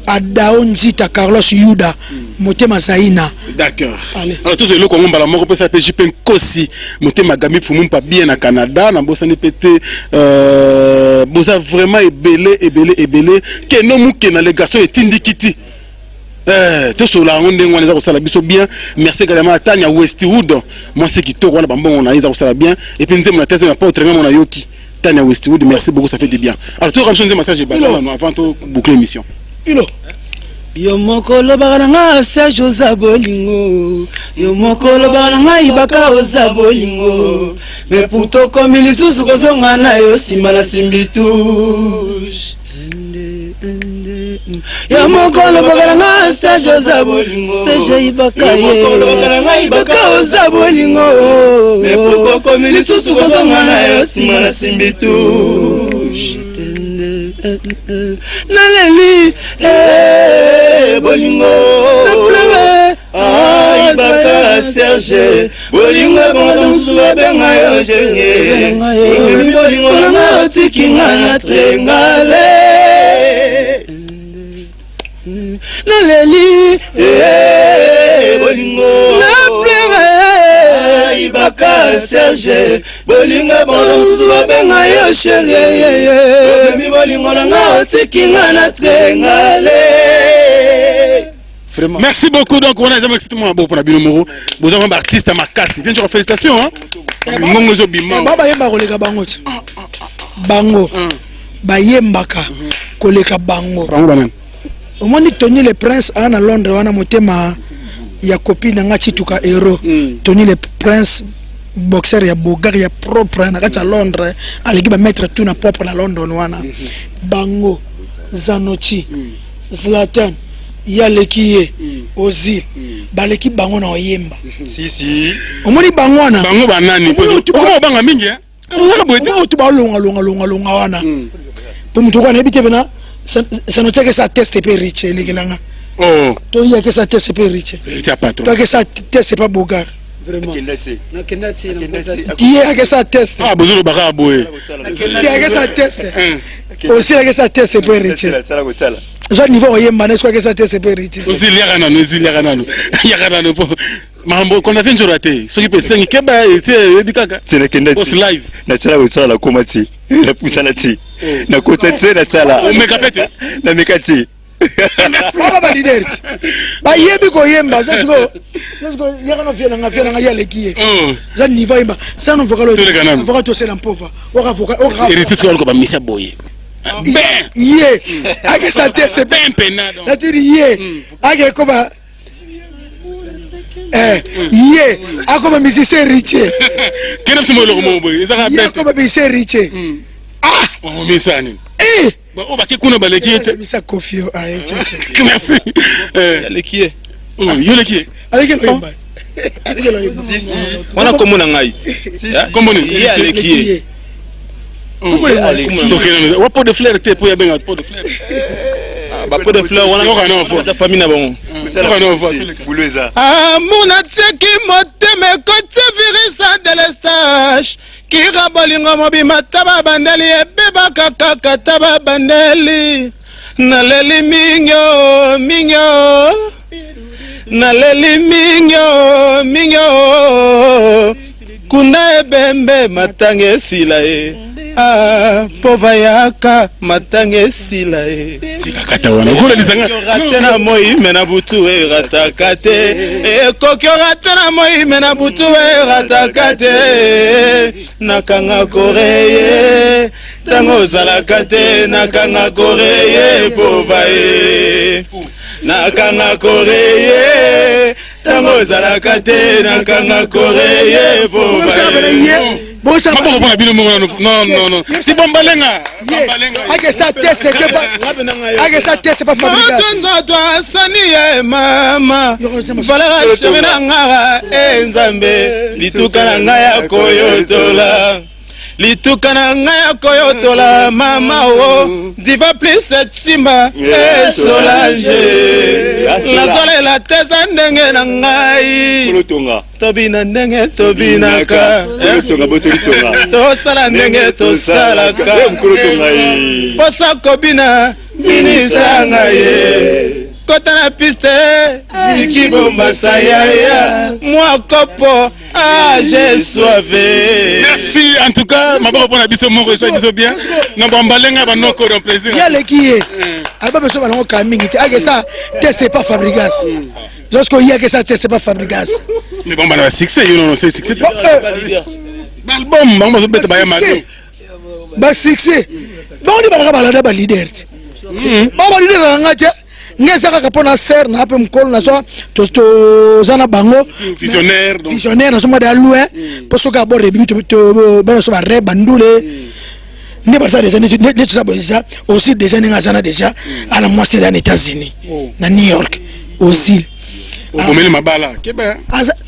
Adao Nzita Carlos Yuda motema Zaina. D'accord. Alors tous les Congo mbala moko pesa JP Nkosi motema Gami Fumu pa bien na Canada na bosani pété boza vraiment ebelé que no muke na les garçons etindikiti. Tout cela on est on ça bien. Merci également à Tania Westwood. Moi c'est qui on a bon on a ça bien et puis nous la thèse pas autrement on a yoki Tania Westwood. Merci beaucoup ça fait du bien. Alors tout comme ça message avant de boucler l'émission. Yo mokolo bagalanga Serge Zabolingo yo mokolo bagalanga Ibaka Zabolingo mais pour to comme les sous kozonga na yo simala simbitu yo mokolo bagalanga Serge Zabolingo Serge Ibaka yo mokolo bagalanga Ibaka Zabolingo mais pour to comme les sous kozonga na yo simala simbitu Naleli Bolingo Ibaka Serge Bolingo bon suwa benga yo jenge Bolingo nga tikinga na trengale Naleli Bolingo Ibaka Serge Bolingo bon suwa benga yo jenge Bolingo nga tikinga na trengale. Merci beaucoup. Donc, on a des extrêmement beau pour la Binomoro. Vous avez un artiste à Makassi. Viens, tu félicitations. Baba yemba koleka bango. Bango. Ba yembaka koleka bango. Au moins Tony le Prince à Londres wana motema ya copine nga chituka hero. Tony le Prince boxer ya bogar ya propre na kata Londres. Aleki ba mettre tout na propre na London wana. Bango. Zanotti, Zlatan, Yalekiye, Ozil, Baleki Bangona Oyemba. Si. Omoni Bangona. Bango banani. Comment banga mingi hein? Tu vas longa wana. Pour me trouver n'habite bena. Ça ne tient que ça teste et riche les gars. Oh. Toi il y a que ça teste et riche. Il t'a pas trop. Toi que ça teste c'est pas Bogar. Vraiment. Qui est que ça teste? Ah besoin de bagarre boy. Qui est que ça teste? Aussi que ça teste c'est pas riche. Je niveau oyemba n'est-ce que ça teste c'est pas riche. Aussi liaganano. Mambo qu'on a fait une journée raté. Ce qui peut s'engager keba c'est bikaka. C'est la kendati. Au live. Na tsala wetsala la komati. La pusana ti. Na kotetse na tsala. O mekapete. Na mekati. Ba leader. Ba yebi ko yemba let's go yakano fiena nga yale kiye. Je niveau yemba ça non vocal vocal to c'est un pauvre. Ora et c'est ce qu'on va missa boy. Ben yé ake ça teste c'est ben penado. La tu yé ake koba yé akoma musicien riche. Quel est le mot boy? Ça rappelle comme musicien riche. Ah on met ça ni. On va kuna baleki ete. Misa Kofio merci. Lekiye. Yo lekiye. Avec le Si. Wana komona ngai. Comment ni? Yé Lekiye. Wa pot de fleurs te pour ya benga pot de fleurs. Ba pot de fleurs wana ta famille na bango. Amuna tseki moteme kote virisa de l'estage. Kira bolingo mobima taba bandeli ebeba kaka taba bandeli. Naleli minyo. Naleli minyo. Kuna ebembe matange sila e. Pova yaka matange sila e. Sikakata wana kula lisanga. Ratena moi mena butu e ratakate. E kokyo ratena moi mena butu e ratakate. Nakanga koreye. Tango zalakate nakanga koreye pova e. Nakanga koreye. Tango zalakate nakanga koreye pova e. Bon ça va pas bien non. Si bombalenga. Ake ça teste que pas. Ake ça teste pas fabrication. Toi sani mama. Vala chemena ngara nzambe litukana ngaya koyotola. Litukana ngaya koyotola mama o diva plus chimba e Solange. La sole la tesa ndenge na ngai. Kolotonga. Tobina ndenge tobinaka. Tosala ndenge tosalaka. Posa kobina minisanga ye. Kota na piste ikibomba sayaya. Moi kopo j'ai soivé. Merci en tout cas maboko pona biso moko ça biso bien. Na bombalenga ba noko don plaisir. Yale kiye. Aba beso ba ngo kamingi. Ake ça teste pas fabrication. Lorsqu'on y a que ça teste pas fabrication. Mais bon bah succès non c'est succès. Album ba mo beta ba ya mako. Ba succès. Ba on ba balada ba leader. Ba leader ngate. Ngeza ka pona ser na pe mkolo na so to zana bango visionnaire na so moda loin poso ka bo rebi to ba so ba re bandule ne ba ça déjà ne tout ça déjà aussi déjà ninga zana déjà à la moitié des États-Unis na New York aussi Komeli mabala keba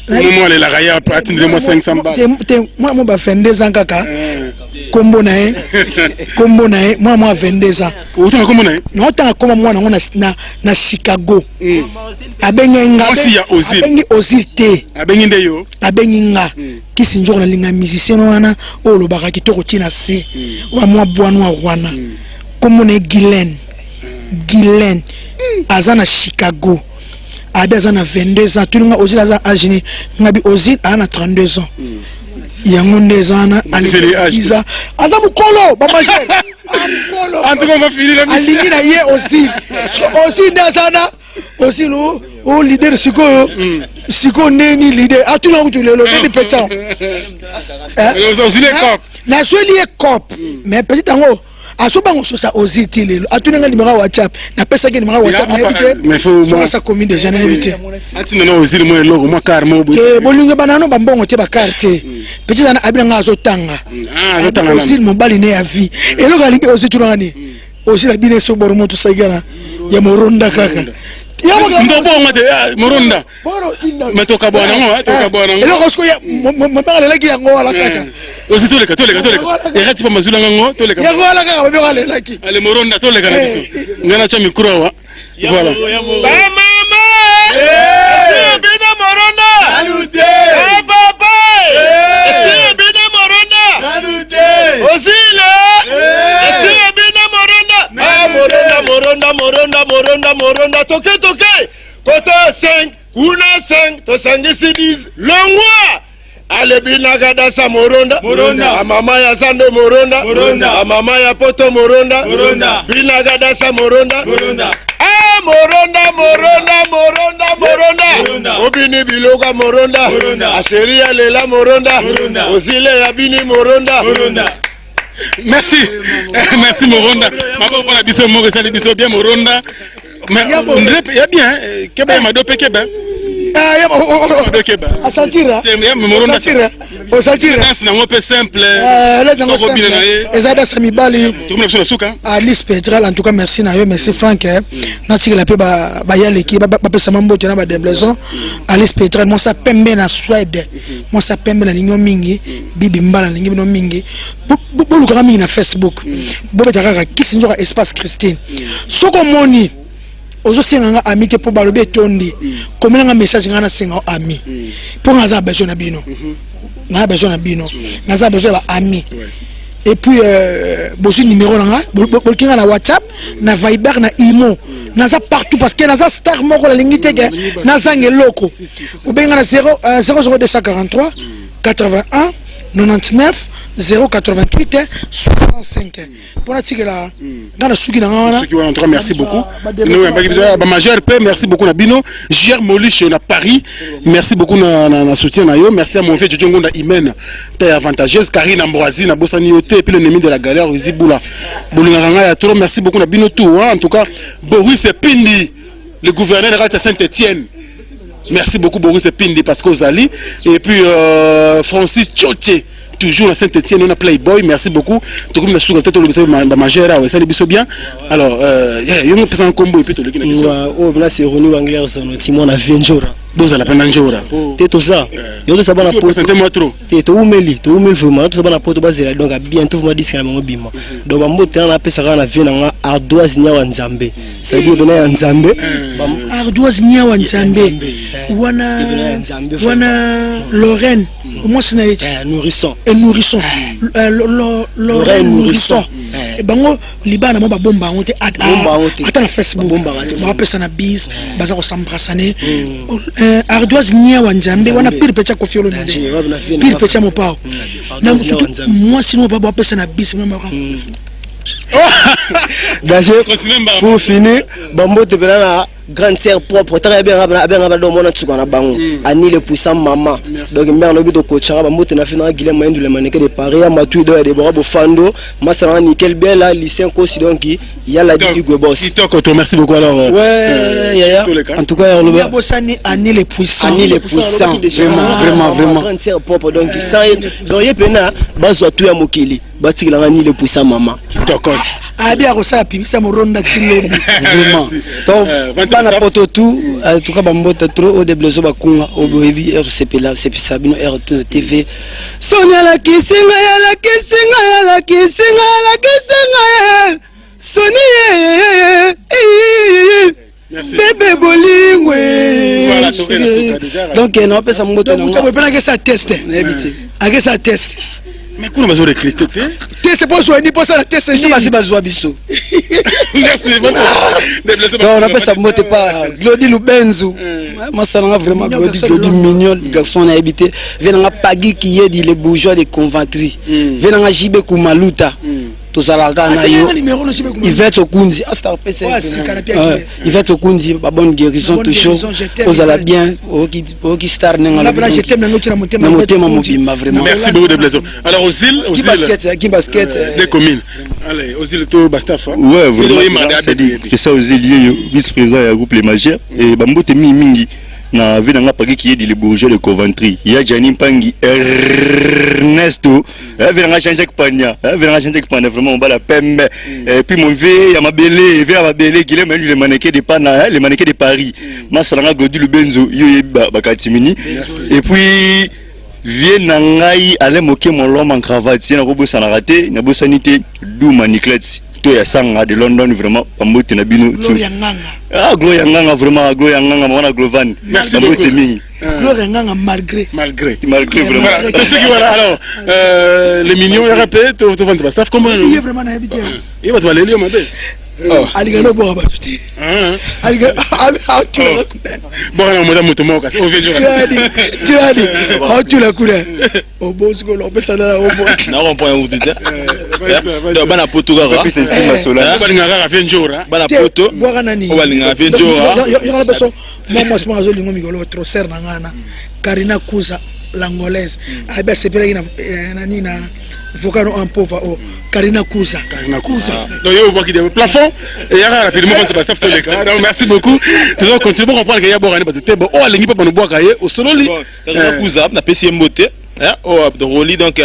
moment les la raya atteindre moi 500 balles moi ba 22 ans kaka kombo na moi 22 ans autant comme na non tant comme moi na Chicago abenga aussi ya Ozil abengi Ozil te abengi ndeyo abengi nga kisi njoko na linga musicien wana o lo baka kitoko tina se wa moi bwana wana kombo na Guylaine azana Chicago Adès en a 22 ans, tout le monde Ozil a âgé, Nabi Ozil a 32 ans. Il y a 2 ans, Aliza, Azam Kolo, Babajel, Kolo. En tout cas, on va finir la mission. Alingina yé Ozil, Ozil Nazana, Ozil au leader Siko Neni leader, à tout le monde le Neni Pétan. Ozil est cop. Na Sueli est cop, mais petit en haut. Asoba ngoso sa Ozil lelo atunanga numéro WhatsApp na pesa ke numéro WhatsApp na éviter mais faut moi ça commune déjà na éviter atina na Ozil mo eloko mo car mo bo ke bolinga banano bambongo te ba carte petit na abina nga azotanga Ozil mo bali ne ya vie eloko alingi Ozil tunanga ni aussi la bine so boro moto saigana ya moronda kaka ndo bonga de moronda metoka bwana ngo toka bwana ngo eloko sko ya mabala laki yango wala kaka aussi toleka erati pa mazula ngo toleka yango wala kaka babe wala laki ale moronda toleka na biso ngana cha mikro wa voilà mama bina moronda salute papa bina moronda salute osile bina moronda toke koto 5 kuna 5 to sangisi 10 longwa ale bina gada sa moronda mama ya sande moronda mama ya poto moronda bina gada sa moronda moronda obini biloga moronda asheria lela moronda osile ya bini moronda. Merci Moronda. Mabo pour la biso mo resali biso bien Moronda. Mais il y a bien Keba ma dope Keba. A sentira. Moronda. Faut sentir. C'est un peu simple. Ezada Samibali. Tout le monde sur le souk. Alice Petral en tout cas merci na yo merci Franck. Nati la pe ba ya leki ba pesa mambo tena ba déblaison. Alice Petral moi ça pembe na Suède. Moi ça pembe na lingo mingi bibi mbala lingi bino mingi. Boluka mingi na Facebook. Bobe takaka kisinjoka espace Christine. Soko moni ozo senga ami te po balobe tondi. Komela message ngana senga ami. Pour ngaza besoin na bino. Na besoin na bino. Ngaza besoin ba ami. Et puis bosi numéro nga bolkinga na WhatsApp na Viber na Imo naza partout parce que naza star moko la lingite ke naza ngeloko ubenga na 00243 81 99 088 65 pour la tigela ngana suki na ngana suki wana encore merci beaucoup nous ba majeur P merci beaucoup na bino JR Moliche na Paris merci beaucoup na soutien na yo merci à mon vieux Djongo na Imen t'es avantageuse Karine Ambroisie na Bosani Yoté et puis le Némi de la galère Zibula Bolinganga ya trop merci beaucoup na bino tout en tout cas Boris Pindi le gouverneur de Saint-Étienne. Merci beaucoup Boris Pindi parce que vous allez et puis Francis Tchoté toujours à Saint-Étienne on a Playboy merci beaucoup tout comme la sous tête le majeur ouais ça les biso bien alors yo on peut en combo et puis tout le qui là c'est René Wangler son Timon a Venjora boza la pena njora teto ça yo ça bana poste moi trop teto umeli vraiment tout ça bana poste bazela donc bientôt vous me dites que na bima donc bambo tena na pesa kana vie na ardoise nya wa nzambe ça dit bana ya nzambe ardoise nya wa nzambe wana Lorraine moi c'est nourrisson et nourrisson Lorraine nourrisson et bango libana mo ba bomba on te ata na Facebook ba pesa na bis baza ko s'embrasser ardoise nia wanjambe wana pile pecha ko fiolo ndé pile pecha mo pao na surtout moi sinon pas pesa na bis moi pour finir bambo te bela grande sœur propre très bien abengaba do mona tsuka na bango ani le puissant maman donc mère lobi to coachanga bambo te na fina Guilhem Mayindu le maneke de Paris ya matu do de bora bo fando masana nickel bella lycée kosi donc ya la di Gwebos merci beaucoup alors en tout cas ya bosani ani le puissant vraiment grande sœur propre donc ça donc yepena bazwa tout ya mokili batikila ni le puissant maman abi akosala pibisa moronda tilobi vraiment donc bana poto tout en tout cas bambota trop au déblezo bakunga au boyebi RCP là c'est Sabino R TV Sonia la kisinga Sonia bébé bolingwe voilà toqué la souka déjà donc on appelle ça moto donc on peut que ça teste avec ça test mais comment on va recruter c'est pas soigner pas ça la test c'est pas si bazwa biso merci on appelle ça moto pas Glody Lubenzu moi ça n'a vraiment Glody mignon garçon a habité venanga pagi qui est dit les bourgeois de conventerie venanga jibe kumaluta tozalaka na yo Yvette Okunzi Yvette Okunzi ba bonne guérison toujours ozala bien oki star nenga je t'aime na motema mobimba vraiment merci beaucoup de plaisir alors aux îles qui basket des communes allez aux îles to bastafa ouais vraiment c'est ça aux îles vice-président du groupe les majeurs et bambote mingi na vie nanga paki qui est le bourgeois de Coventry il y a Gianni Mpangi Ernesto vie nanga changer pania vie nanga changer pania vraiment on va la pembe et puis mon vie ya mabele vie ya mabele qui est même le mannequin de Pana les mannequins de Paris masalanga Glody Lubenzo yo bakatimini et puis vie nangai ale moke mon l'homme en cravate na ko bossa na raté na bossanité Douma Niklets to ya sanga de London vraiment pambote na bino Gloria Nganga. Ah, Gloria Nganga vraiment, Gloria Nganga, mwana Glovan. Merci beaucoup. Gloria Nganga malgré vraiment. Voilà, tout ce qui voilà alors les mignons RP tout vendre staff comment il est vraiment na bien. Il va te aller le matin. Aligano bo abatuti. Aligano bon na madame Mutomoka, on vient jouer. Tu as dit, tu la couleur. Au boss ko lo pesa na au boss. Na on point utite. Bana poto gara. Balinga vient jouer. Bana poto. Boga nani. O balinga vient jouer. Yo na beso moi moi zo lingo migolo trop ser na ngana. Karina Kuza l'angolaise. Abe sepela na nina Vocano en pauvre oh Karina Kuza. Donc il y a beaucoup de plafond et il y a rapidement quand staff tous les cas. Donc merci beaucoup. Tu dois continuer pour comprendre qu'il y a beaucoup de temps. Oh lingi pas nous boire cahier au solo li. Karina Kuza na PC mbote. Oh Roli donc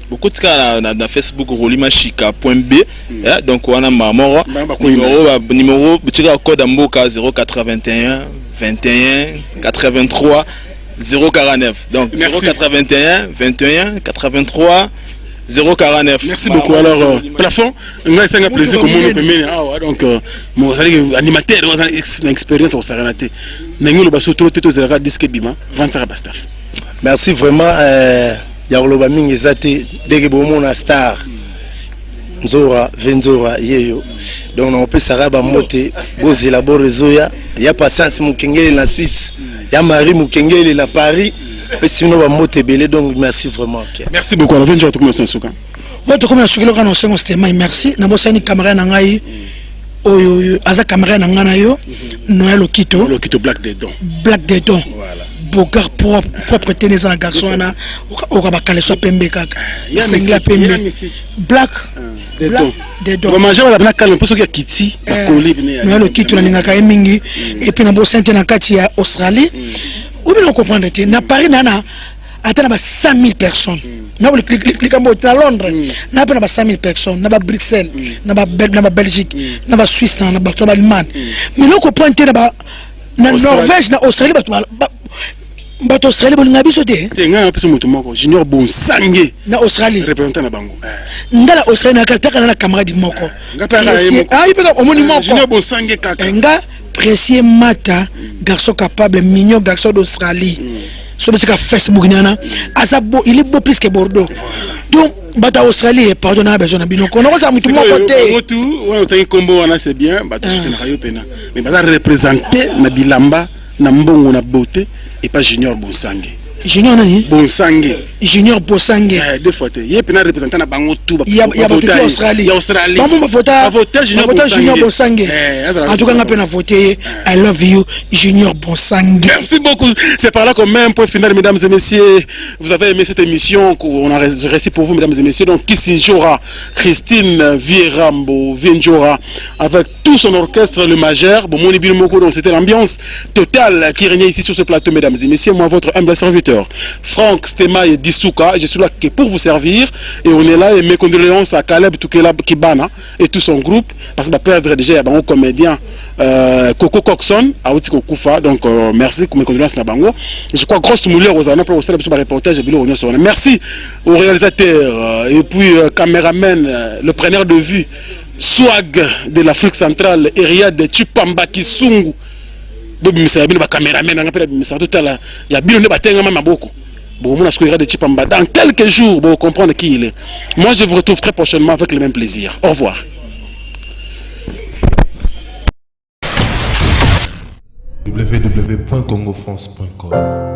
beaucoup de cas na Facebook rolimachika.b donc on a mamoro numéro petit code amboka 0421 21 83 049 donc 081 21 83 049. Merci beaucoup. Alors, plafond, c'est un plaisir que nous peut donc, mon animateur, une expérience au Saranate. Nous le basso trop tôt zéro disque bima, 25 bastaf. Merci vraiment. Yaroloba mingi ezate dès bon na star. Nzora, Venzora, yeyo. Donc on peut saraba moté, bozi la borezoya. Il y a patience Mukengele na Suisse, il y a Marie Mukengele na Paris. Donc merci vraiment. Merci beaucoup. Alors, Venzora, tu commences en souka. Ouais, tu commences en souka. On s'est dit merci. N'a pas sani caméra nangai. Oyo, aza caméra nangana yo. Noël Okito. Okito Black Dedon. Black Dedon. Voilà. Bogart propre tenez un garçon na. Okaba kale so pembe kaka. Singla pembe. Black. Dedon. On mange la black calme. Pour ceux qui a Kitty. Noël Okito na ningaka mingi. Et puis na bo sente na kati ya Australie. Ou bien on comprend que na Paris nana atteint 100 000 personnes. Na clic à Londres, na pas 100 000 personnes, na Bruxelles, na Belgique, na Suisse, na Allemagne. Mais on comprend que na Norvège, na Australie, ba Australie bolinga biso te. Tenga peso mutu moko Junior Bonsangue na Australie. Représentant na bango. Ngala Australie na kataka na camarade moko. Ah, il peut au monument Junior Bonsangue kaka. Nga Précieux Mata, garçon capable, mignon garçon d'Australie. Sur le Facebook, il est beau plus que Bordeaux. Donc, Bata Australie, pardon, a besoin de binoko. On a tout côté. Tout, on a un combo, c'est bien. Bata Pena. Mais Bata représenter na bilamba, na mbongo na beauté et pas Junior Bonsangue. Junior nani? Bonsangue. Junior Bonsangue. Deux fois. Il y a un représentant na bango tout. Il y a voté Australie. Australie. Maman va voter Junior Bonsangue. En tout cas, on a pu voter I love you Junior Bonsangue. Merci beaucoup. C'est par là qu'on met un point final, mesdames et messieurs. Vous avez aimé cette émission qu'on a resté pour vous, mesdames et messieurs. Donc, Kissinjora, Christine Vierambo, Vienjora, avec tout son orchestre, le majeur. Bon, mon Moko, donc c'était l'ambiance totale qui régnait ici sur ce plateau, mesdames et messieurs. Moi, votre humble serviteur, Franck Stema et Dissouka. Je suis là pour vous servir. Et on est là. Et mes condoléances à Caleb Toukela Kibana et tout son groupe. Parce qu'il va perdre déjà un comédien, Coco Coxon, à Outiko Koufa. Donc, merci pour mes condoléances à Bango. Je crois grosse moulure aux années pour le reportage. Merci aux réalisateurs et puis caméraman, le preneur de vue, Swag de l'Afrique centrale, Eriad Chupamba Kisungu. Dans quelques jours, vous comprendre qui il est. Moi, je vous retrouve très prochainement avec le même plaisir. Au revoir. www.congofrance.com